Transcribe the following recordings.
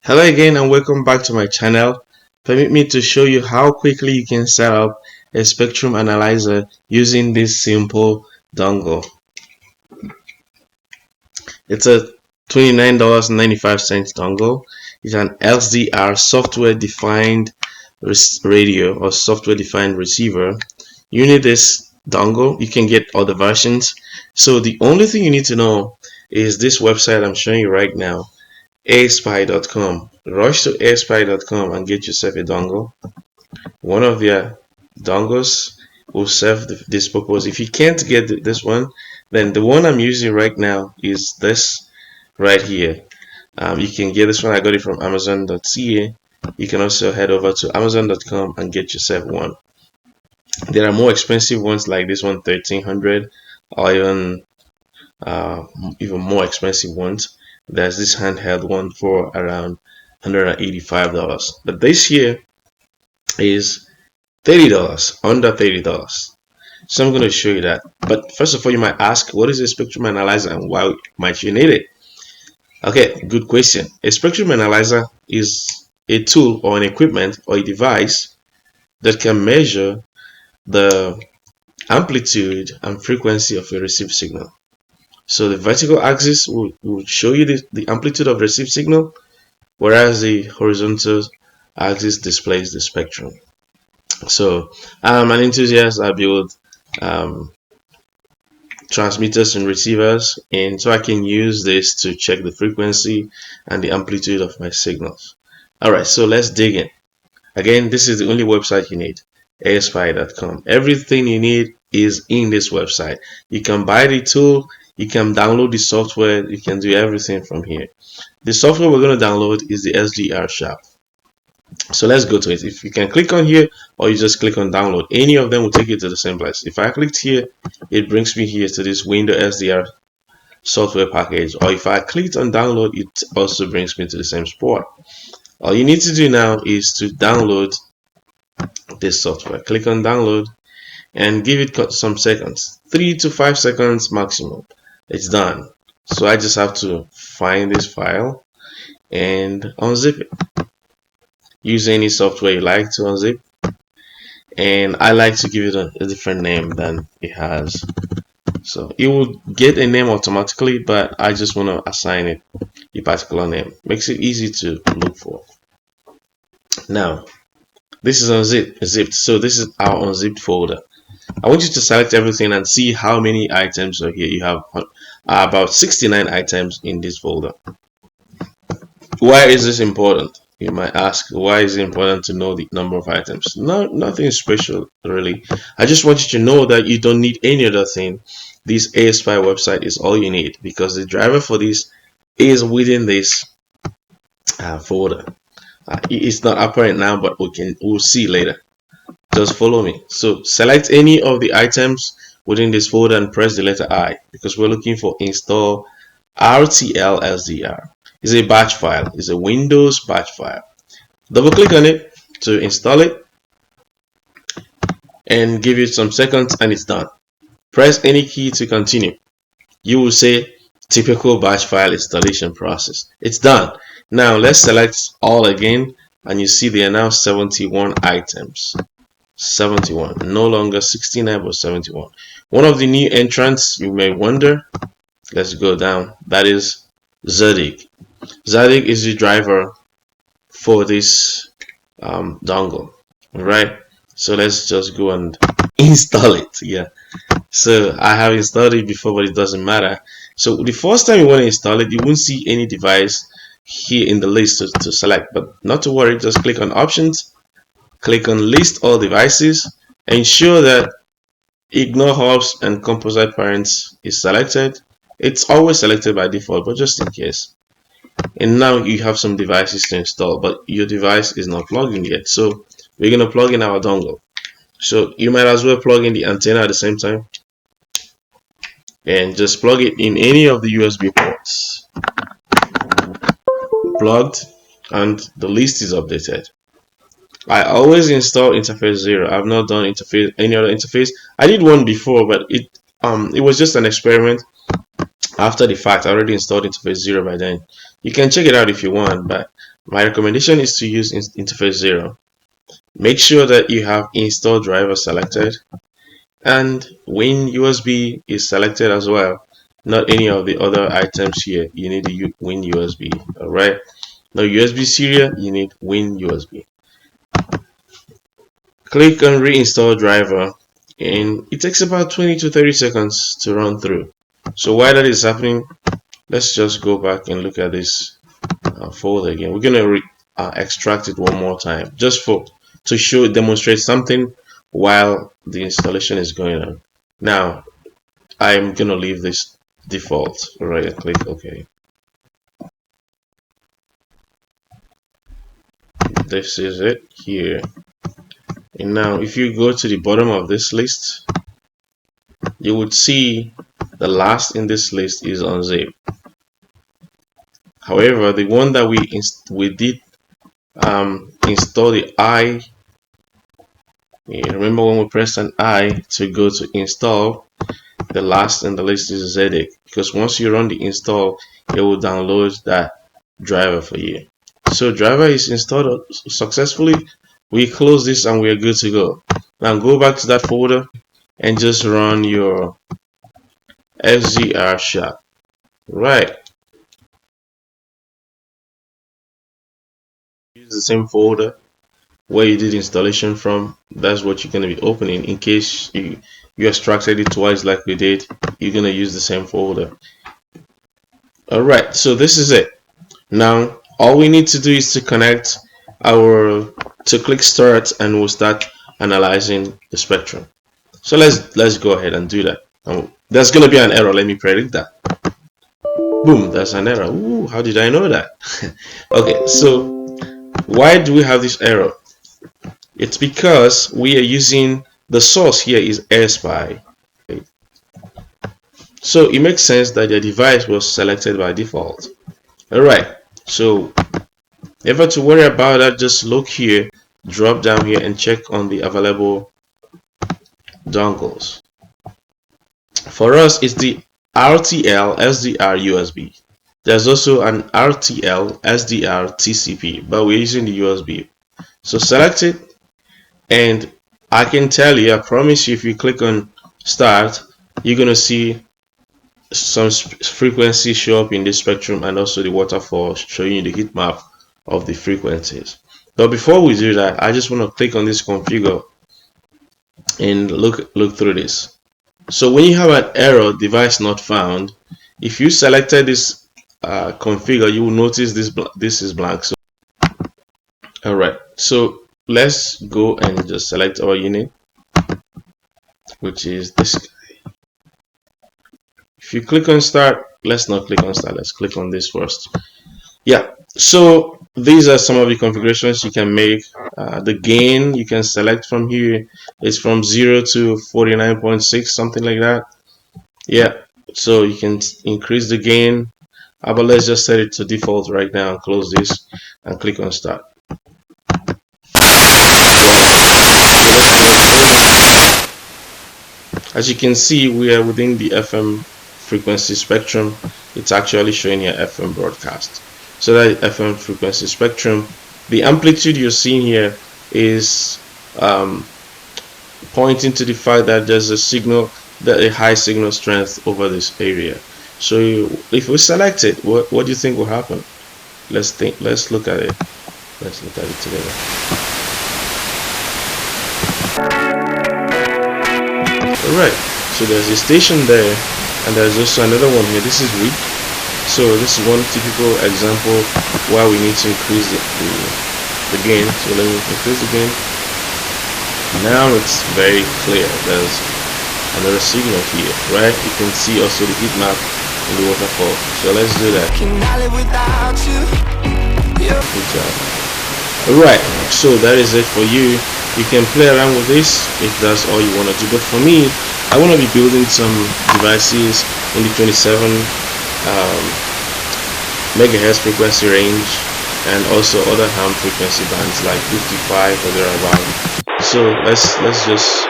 Hello again and welcome back to my channel. Permit me to show you how quickly you can set up a spectrum analyzer using this simple dongle. It's a $29.95 dongle. It's an SDR software defined radio or software defined receiver. You need this dongle. You can get other versions. So the only thing you need to know is this website I'm showing you right now. Airspy.com. Rush to Airspy.com and get yourself a dongle. One of their dongles will serve this purpose. If you can't get this one, then the one I'm using right now is this right here. You can get this one. I got it from Amazon.ca. You can also head over to Amazon.com and get yourself one. There are more expensive ones like this one, $1,300, or even more expensive ones. There's this handheld one for around $185, but this here is $30, under $30. So I'm going to show you that. But first of all, you might ask, what is a spectrum analyzer and why might you need it? Okay, good question. A spectrum analyzer is a tool or an equipment or a device that can measure the amplitude and frequency of a received signal. So the vertical axis will show you the amplitude of the received signal, whereas the horizontal axis displays the spectrum. So I'm an enthusiast. I build transmitters and receivers, and so I can use this to check the frequency and the amplitude of my signals. Alright, so let's dig in. Again, this is the only website you need, airspy.com. Everything you need is in this website. You can buy the tool, you can download the software, you can do everything from here. The software we're going to download is the SDR Shop. So let's go to it. If you can click on here or you just click on download, any of them will take you to the same place. If I clicked here, it brings me here to this Windows SDR software package, or if I clicked on download, it also brings me to the same spot. All you need to do now is to download this software. Click on download and give it some seconds, 3 to 5 seconds maximum. It's done. So I just have to find this file and unzip it. Use any software you like to unzip, and I like to give it a different name than it has. So it will get a name automatically, but I just want to assign it a particular name. Makes it easy to look for. Now this is unzipped, so this is our unzipped folder. I want you to select everything and see how many items are here. You have about 69 items in this folder. Why is this important? You might ask, why is it important to know the number of items? No, nothing special really. I just want you to know that you don't need any other thing. This AirSpy website is all you need, because the driver for this is within this folder. It's not apparent now, but we'll see later. Just follow me. So select any of the items within this folder and press the letter I, because we're looking for install RTL SDR. It's a batch file. It's a Windows batch file. Double click on it to install it and give it some seconds and it's done. Press any key to continue. You will say typical batch file installation process. It's done. Now let's select all again, and you see there are now 71 items. 71, no longer 69 but 71. One of the new entrants, you may wonder, let's go down, that is Zadig. Zadig is the driver for this dongle. Alright, so let's just go and install it. Yeah, so I have installed it before, but it doesn't matter. So the first time you want to install it, you won't see any device here in the list to select, but not to worry, just click on options, click on list all devices, ensure that ignore hubs and composite parents is selected. It's always selected by default, but just in case. And now you have some devices to install, but your device is not plugged in yet, so we're going to plug in our dongle. So you might as well plug in the antenna at the same time and just plug it in any of the USB ports. Plugged, and the list is updated. I always install interface 0. I've not done any other interface. I did one before, but it was just an experiment. After the fact, I already installed interface 0 by then. You can check it out if you want, but My recommendation is to use interface 0. Make sure that you have install driver selected and Win USB is selected as well. Not any of the other items here. You need to Win USB. Alright. Now USB serial, you need Win USB. Click on reinstall driver and it takes about 20 to 30 seconds to run through. So while that is happening, let's just go back and look at this folder again. We're gonna extract it one more time just to demonstrate something while the installation is going on. Now I'm gonna leave this default. Alright, and click OK. This is it here. And now if you go to the bottom of this list, you would see the last in this list is unzip. However, the one that we did install the I. Remember when we pressed an I to go to install, the last in the list is ZX, because once you run the install, it will download that driver for you. So driver is installed successfully. We close this and we are good to go. Now go back to that folder and just run your SDR shop. Right. Use the same folder where you did installation from. That's what you're going to be opening. In case you extracted it twice like we did, you're going to use the same folder. Alright, so this is it. Now all we need to do is to connect to click start and we'll start analyzing the spectrum. So let's go ahead and do that. There's going to be an error. Let me predict that. Boom, that's an error. Ooh, how did I know that? Okay, so why do we have this error? It's because we are using the source here is AirSpy. So it makes sense that your device was selected by default. Alright, so never to worry about that, just look here, drop down here and check on the available dongles. For us, it's the RTL SDR USB. There's also an RTL SDR TCP, but we're using the USB. So select it, and I can tell you, I promise you, if you click on start, you're gonna see some frequencies show up in this spectrum and also the waterfall showing you the heat map of the frequencies. But before we do that, I just want to click on this configure and look through this. So when you have an error, device not found, if you selected this configure, you will notice this is blank. So alright, so let's go and just select our unit, which is this guy. If you click on start, let's not click on start, let's click on this first. Yeah, so these are some of the configurations you can make. The gain you can select from here is from 0 to 49.6, something like that. Yeah, so you can increase the gain, but let's just set it to default right now and close this and click on start. As you can see, we are within the FM frequency spectrum. It's actually showing here FM broadcast. So that FM frequency spectrum, the amplitude you're seeing here is pointing to the fact that there's a high signal strength over this area. So if we select it, what do you think will happen? Let's look at it. Let's look at it together. Alright, so there's a station there, and there's also another one here. This is weak. So this is one typical example why we need to increase the gain. So let me increase the gain. Now it's very clear. There's another signal here, right? You can see also the heat map in the waterfall. So let's do that. Good job. Alright, so that is it for you. You can play around with this if that's all you want to do. But for me, I want to be building some devices in the 27 megahertz frequency range and also other ham frequency bands like 55 or thereabout. So let's just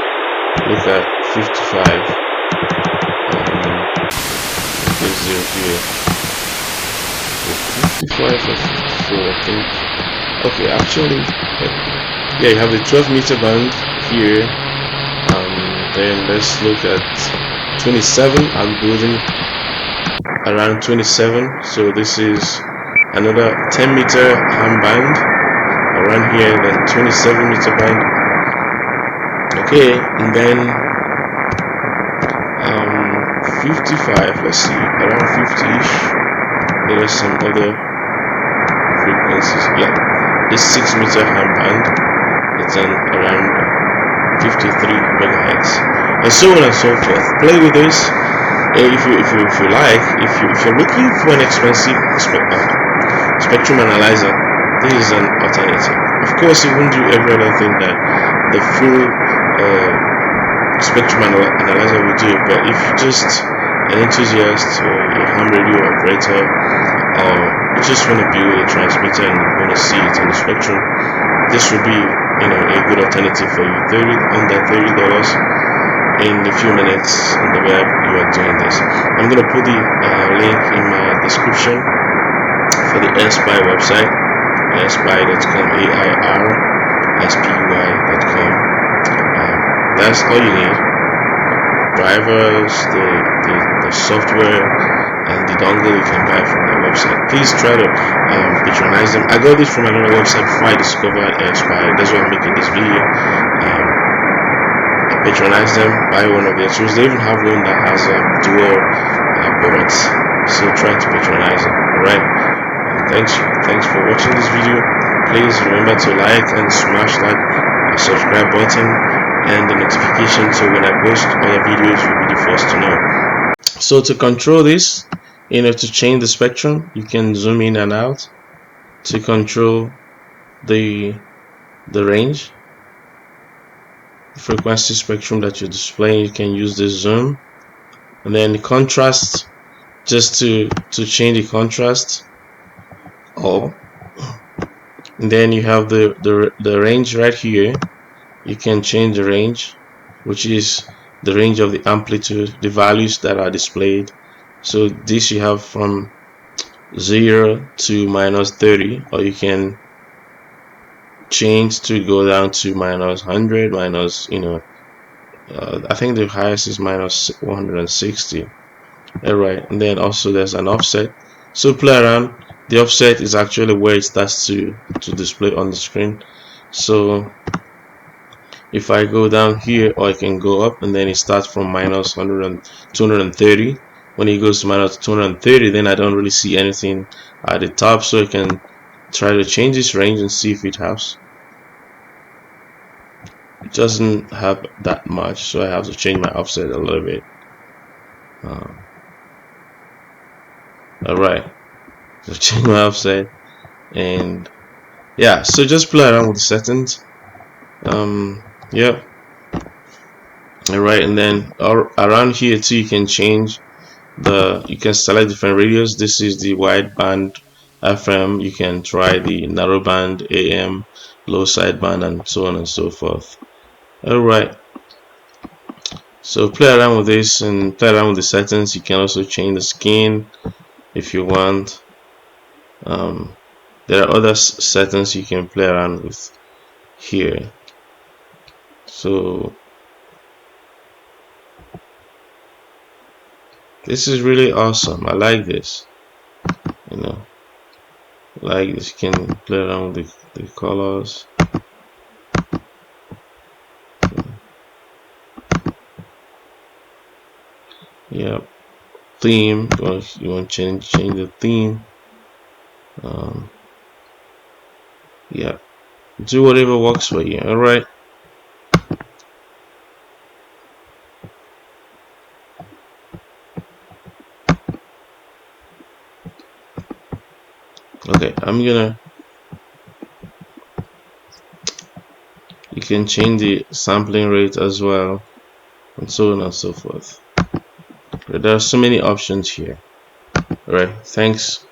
look at 55. There's 0 here. 55 or 54, I think. Okay, actually, yeah, you have the 12 meter band here. Then let's look at 27. I'm building around 27, so this is another 10 meter ham band around here, then 27 meter band. Okay, and then 55, let's see, around 50ish. There are some other frequencies. Yeah, this 6 meter ham band, it's on around 53 megahertz, and so on and so forth. Play with this. If you like, if you're looking for an expensive spectrum analyzer, this is an alternative. Of course, it won't do every other thing that the full spectrum analyzer will do, but if you're just an enthusiast or a ham radio operator, or you just want to build a transmitter and want to see it on the spectrum, this will be, you know, a good alternative for you. Under $30 in a few minutes on the web, you are doing this. I'm going to put the link in my description for the AirSpy website, airspy.com, AIRSPY.com. That's all you need. Drivers, the software, and the dongle you can buy from the website. Please try to patronize them. I got this from another website before I discovered AirSpy. That's why I'm making this video. Patronize them, buy one of their tools. They even have one that has dual ports, so try to patronize them. Alright, thanks for watching this video. Please remember to like and smash that subscribe button and the notification, so when I post other videos you'll be the first to know. So to control this, you know, to change the spectrum, you can zoom in and out. To control the range, frequency spectrum that you're displaying, you can use the zoom. And then the contrast, just to change the contrast. And then you have the range right here. You can change the range, which is the range of the amplitude, the values that are displayed. So this you have from 0 to -30, or you can change to go down to -100, minus, you know, I think the highest is -160. Alright, and then also there's an offset. So play around. The offset is actually where it starts to display on the screen. So if I go down here, or I can go up, and then it starts from -230. When it goes to -230, then I don't really see anything at the top, so I can try to change this range and see if it helps. It doesn't have that much, so I have to change my offset a little bit. Alright, so change my offset, and yeah, so just play around with the settings. Yep. Alright, and then around here too, you can change you can select different radios. This is the wideband FM. You can try the narrowband AM, low sideband, and so on and so forth. Alright, so play around with this and play around with the settings. You can also change the skin if you want. There are other settings you can play around with here. So this is really awesome. I like this. You know, like this. You can play around with the colors. Yep. Theme. You want to change the theme. Yeah. Do whatever works for you. All right. Okay, you can change the sampling rate as well, and so on and so forth. There are so many options here. Alright, thanks.